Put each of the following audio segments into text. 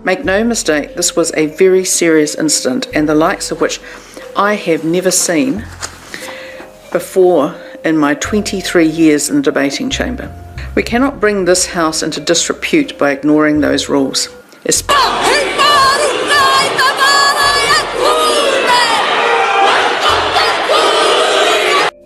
Make no mistake, this was a very serious incident and the likes of which I have never seen before in my 23 years in the debating chamber. We cannot bring this House into disrepute by ignoring those rules.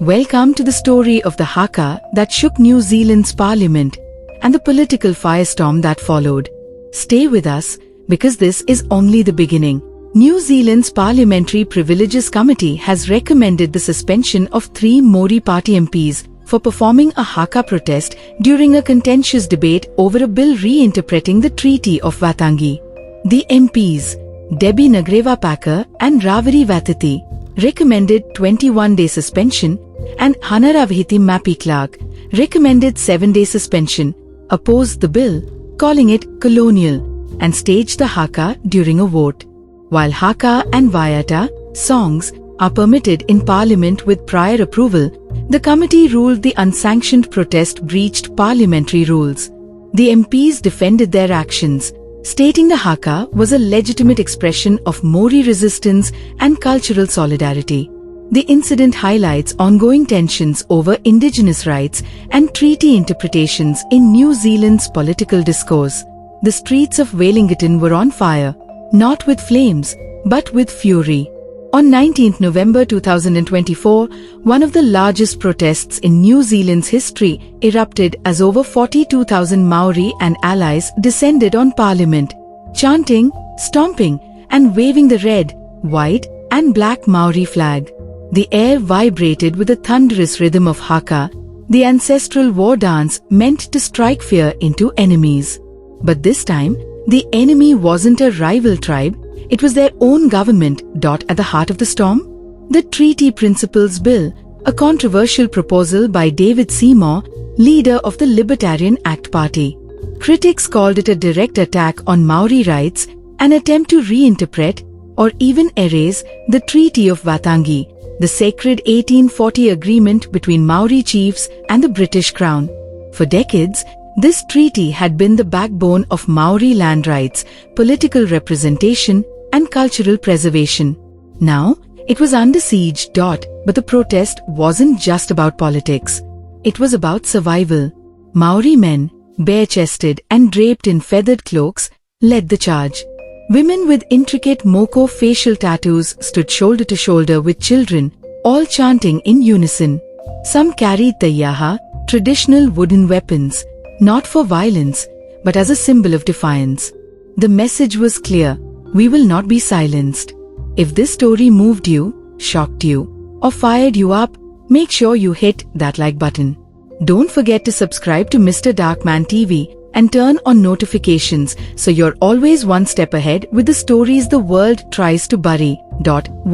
Welcome to the story of the haka that shook New Zealand's parliament and the political firestorm that followed. Stay with us because this is only the beginning. New Zealand's Parliamentary Privileges Committee has recommended the suspension of 3 Māori Party MPs for performing a haka protest during a contentious debate over a bill reinterpreting the Treaty of Waitangi. The MPs, Debbie Nagrewa-Packer and Ravari Waititi, recommended 21-day suspension and Hanaravhiti Maipi-Clarke recommended 7-day suspension, opposed the bill, calling it colonial, and staged the haka during a vote. While haka and vayata songs are permitted in Parliament with prior approval, the committee ruled the unsanctioned protest breached parliamentary rules. The MPs defended their actions, stating the haka was a legitimate expression of Māori resistance and cultural solidarity. The incident highlights ongoing tensions over Indigenous rights and treaty interpretations in New Zealand's political discourse. The streets of Wellington were on fire, not with flames, but with fury. On 19 November 2024, one of the largest protests in New Zealand's history erupted as over 42,000 Maori and allies descended on Parliament, chanting, stomping, and waving the red, white, and black Maori flag. The air vibrated with the thunderous rhythm of haka, the ancestral war dance meant to strike fear into enemies. But this time, the enemy wasn't a rival tribe, it was their own government. At the heart of the storm? The Treaty Principles Bill, a controversial proposal by David Seymour, leader of the Libertarian Act Party. Critics called it a direct attack on Maori rights, an attempt to reinterpret or even erase the Treaty of Waitangi, the sacred 1840 agreement between Maori chiefs and the British Crown. For decades, this treaty had been the backbone of Maori land rights, political representation, and cultural preservation. Now, it was under siege. But the protest wasn't just about politics. It was about survival. Maori men, bare-chested and draped in feathered cloaks, led the charge. Women with intricate moko facial tattoos stood shoulder to shoulder with children, all chanting in unison. Some carried the yaha, traditional wooden weapons, not for violence, but as a symbol of defiance. The message was clear: we will not be silenced. If this story moved you, shocked you, or fired you up, make sure you hit that like button. Don't forget to subscribe to Mr. Darkman TV and turn on notifications so you're always one step ahead with the stories the world tries to bury.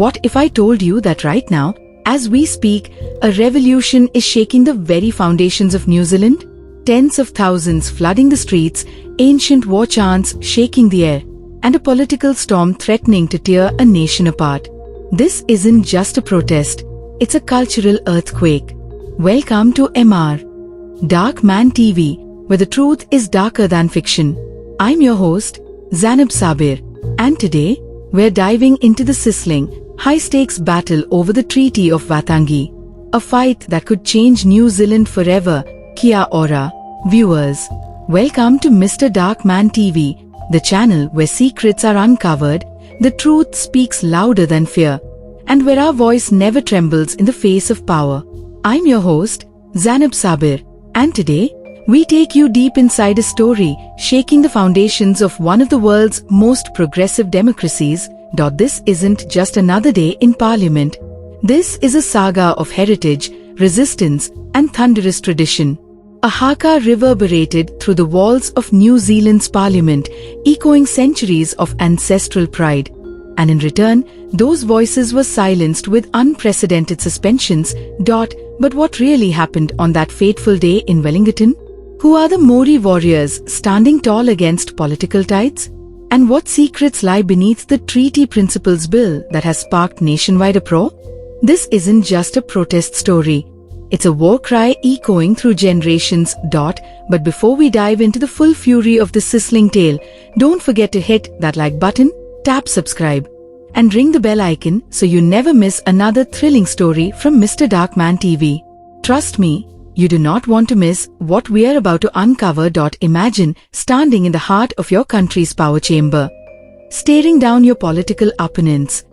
What if I told you that right now, as we speak, a revolution is shaking the very foundations of New Zealand? Tens of thousands flooding the streets, ancient war chants shaking the air, and a political storm threatening to tear a nation apart. This isn't just a protest, it's a cultural earthquake. Welcome to MR Dark Man TV, where the truth is darker than fiction. I'm your host, Zanab Sabir, and today, we're diving into the sizzling, high-stakes battle over the Treaty of Waitangi, a fight that could change New Zealand forever. Kia ora, viewers. Welcome to Mr. Darkman TV, the channel where secrets are uncovered, the truth speaks louder than fear, and where our voice never trembles in the face of power. I'm your host, Zanab Sabir, and today, we take you deep inside a story shaking the foundations of one of the world's most progressive democracies. This isn't just another day in Parliament. This is a saga of heritage, resistance, and thunderous tradition. A haka reverberated through the walls of New Zealand's Parliament, echoing centuries of ancestral pride. And in return, those voices were silenced with unprecedented suspensions. But what really happened on that fateful day in Wellington? Who are the Māori warriors standing tall against political tides? And what secrets lie beneath the Treaty Principles Bill that has sparked nationwide uproar? This isn't just a protest story. It's a war cry echoing through generations. But before we dive into the full fury of this sizzling tale, don't forget to hit that like button, tap subscribe, and ring the bell icon so you never miss another thrilling story from Mr. Darkman TV. Trust me, you do not want to miss what we are about to uncover. Imagine standing in the heart of your country's power chamber, staring down your political opponents,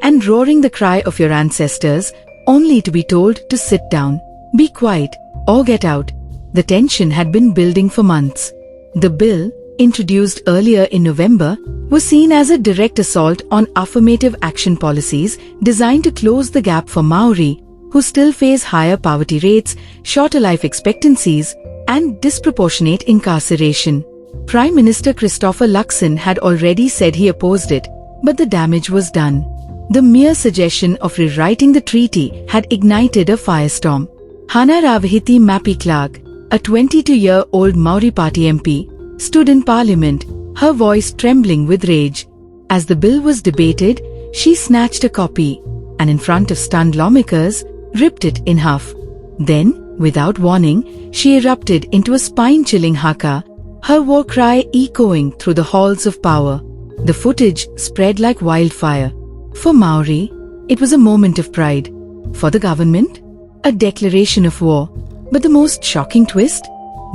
and roaring the cry of your ancestors, only to be told to sit down, be quiet, or get out. The tension had been building for months. The bill, introduced earlier in November, was seen as a direct assault on affirmative action policies designed to close the gap for Maori, who still face higher poverty rates, shorter life expectancies, and disproportionate incarceration. Prime Minister Christopher Luxon had already said he opposed it, but the damage was done. The mere suggestion of rewriting the treaty had ignited a firestorm. Waititi Maipi-Clarke, a 22-year-old Māori Party MP, stood in Parliament, her voice trembling with rage. As the bill was debated, she snatched a copy and, in front of stunned lawmakers, ripped it in half. Then, without warning, she erupted into a spine-chilling haka, her war cry echoing through the halls of power. The footage spread like wildfire. For Maori, it was a moment of pride. For the government, a declaration of war. But the most shocking twist?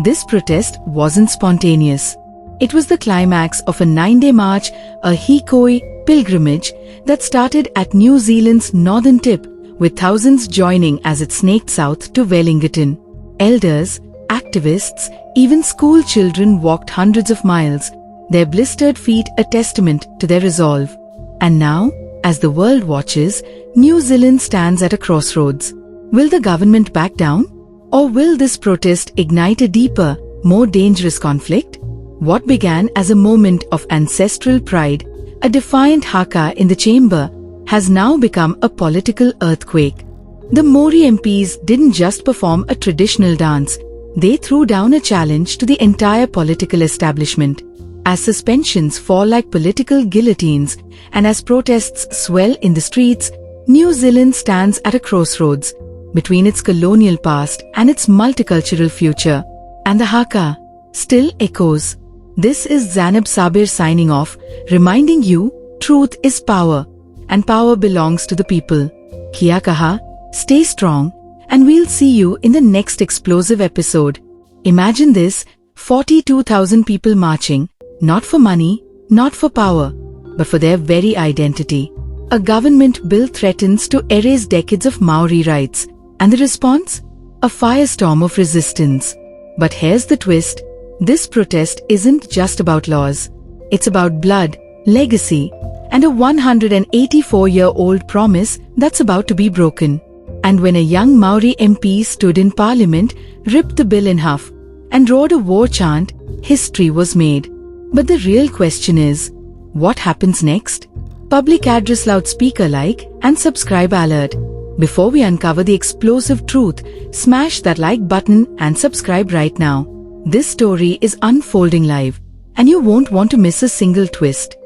This protest wasn't spontaneous. It was the climax of a 9-day march, a Hikoi pilgrimage that started at New Zealand's northern tip, with thousands joining as it snaked south to Wellington. Elders, activists, even school children walked hundreds of miles, their blistered feet a testament to their resolve. And now, as the world watches, New Zealand stands at a crossroads. Will the government back down? Or will this protest ignite a deeper, more dangerous conflict? What began as a moment of ancestral pride, a defiant haka in the chamber, has now become a political earthquake. The Māori MPs didn't just perform a traditional dance, they threw down a challenge to the entire political establishment. As suspensions fall like political guillotines, and as protests swell in the streets, New Zealand stands at a crossroads between its colonial past and its multicultural future. And the haka still echoes. This is Zanab Sabir signing off, reminding you, truth is power, and power belongs to the people. Kia kaha, stay strong, and we'll see you in the next explosive episode. Imagine this, 42,000 people marching, not for money, not for power, but for their very identity. A government bill threatens to erase decades of Maori rights, and the response? A firestorm of resistance. But here's the twist, this protest isn't just about laws. It's about blood, legacy, and a 184-year-old promise that's about to be broken. And when a young Maori MP stood in Parliament, ripped the bill in half, and roared a war chant, history was made. But the real question is, what happens next? Public address loudspeaker like and subscribe alert. Before we uncover the explosive truth, smash that like button and subscribe right now. This story is unfolding live, and you won't want to miss a single twist.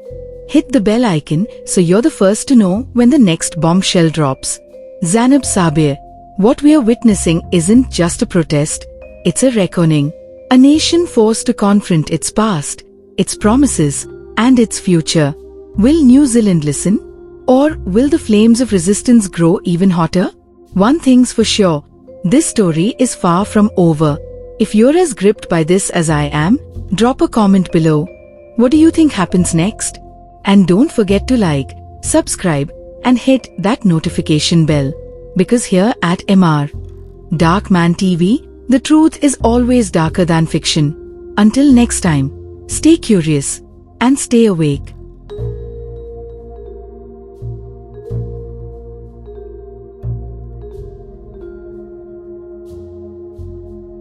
Hit the bell icon so you're the first to know when the next bombshell drops. Zanab Sabir, what we are witnessing isn't just a protest, it's a reckoning. A nation forced to confront its past, its promises, and its future. Will New Zealand listen? Or will the flames of resistance grow even hotter? One thing's for sure, this story is far from over. If you're as gripped by this as I am, drop a comment below. What do you think happens next? And don't forget to like, subscribe, and hit that notification bell. Because here at MR Darkman TV, the truth is always darker than fiction. Until next time, stay curious and stay awake.